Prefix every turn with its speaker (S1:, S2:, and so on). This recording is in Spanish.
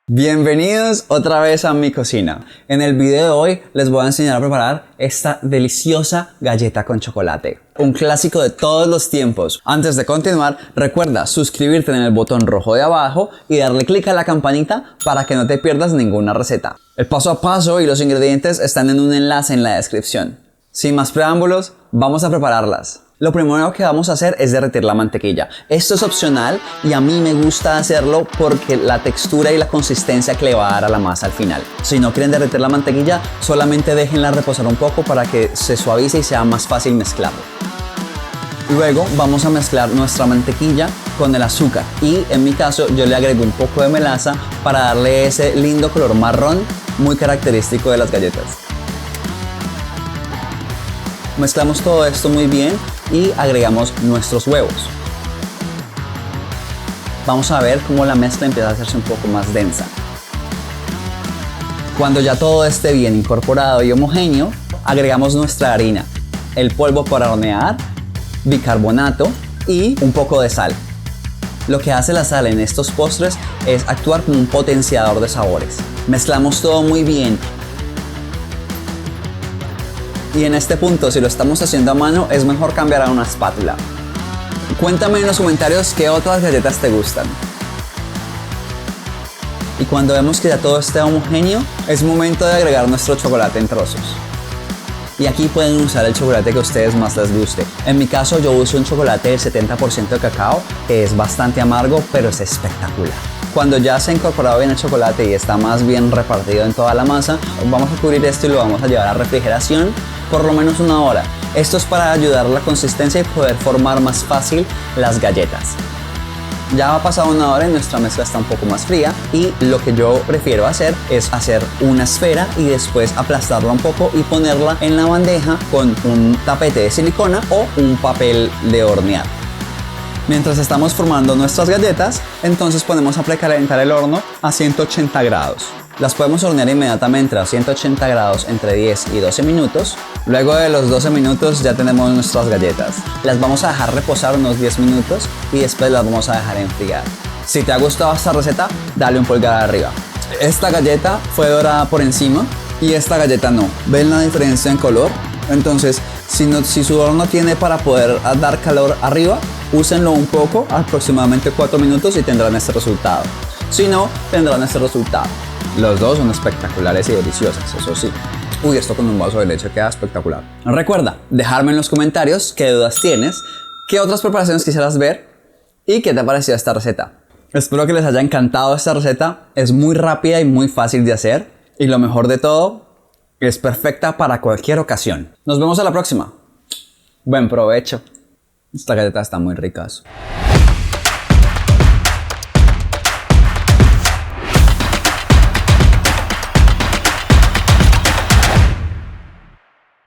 S1: Bienvenidos otra vez a mi cocina. En el video de hoy les voy a enseñar a preparar esta deliciosa galleta con chocolate. Un clásico de todos los tiempos. Antes de continuar, recuerda suscribirte en el botón rojo de abajo y darle clic a la campanita para que no te pierdas ninguna receta. El paso a paso y los ingredientes están en un enlace en la descripción. Sin más preámbulos, vamos a prepararlas. Lo primero que vamos a hacer es derretir la mantequilla. Esto es opcional y a mí me gusta hacerlo porque la textura y la consistencia que le va a dar a la masa al final. Si no quieren derretir la mantequilla, solamente déjenla reposar un poco para que se suavice y sea más fácil mezclarlo. Luego vamos a mezclar nuestra mantequilla con el azúcar y en mi caso yo le agrego un poco de melaza para darle ese lindo color marrón muy característico de las galletas. Mezclamos todo esto muy bien y agregamos nuestros huevos. Vamos a ver cómo la mezcla empieza a hacerse un poco más densa. Cuando ya todo esté bien incorporado y homogéneo, agregamos nuestra harina, el polvo para hornear, bicarbonato y un poco de sal. Lo que hace la sal en estos postres es actuar como un potenciador de sabores. Mezclamos todo muy bien. Y en este punto, si lo estamos haciendo a mano, es mejor cambiar a una espátula. Cuéntame en los comentarios qué otras galletas te gustan. Y cuando vemos que ya todo esté homogéneo, es momento de agregar nuestro chocolate en trozos. Y aquí pueden usar el chocolate que a ustedes más les guste. En mi caso yo uso un chocolate del 70% de cacao, que es bastante amargo, pero es espectacular. Cuando ya se ha incorporado bien el chocolate y está más bien repartido en toda la masa, vamos a cubrir esto y lo vamos a llevar a refrigeración por lo menos una hora. Esto es para ayudar a la consistencia y poder formar más fácil las galletas. Ya ha pasado una hora y nuestra mezcla está un poco más fría y lo que yo prefiero hacer es hacer una esfera y después aplastarla un poco y ponerla en la bandeja con un tapete de silicona o un papel de hornear. Mientras estamos formando nuestras galletas, entonces ponemos a precalentar el horno a 180 grados. Las podemos hornear inmediatamente a 180 grados entre 10 y 12 minutos. Luego de los 12 minutos ya tenemos nuestras galletas. Las vamos a dejar reposar unos 10 minutos y después las vamos a dejar enfriar. Si te ha gustado esta receta, dale un pulgar arriba. Esta galleta fue dorada por encima y esta galleta no. ¿Ven la diferencia en color? Entonces, si su horno tiene para poder dar calor arriba, úsenlo un poco, aproximadamente 4 minutos y tendrán este resultado. Si no, tendrán este resultado. Los dos son espectaculares y deliciosas, eso sí. Uy, esto con un vaso de leche queda espectacular. Recuerda dejarme en los comentarios qué dudas tienes, qué otras preparaciones quisieras ver y qué te ha parecido esta receta. Espero que les haya encantado esta receta. Es muy rápida y muy fácil de hacer. Y lo mejor de todo, es perfecta para cualquier ocasión. Nos vemos a la próxima. Buen provecho. Esta galleta está muy rica.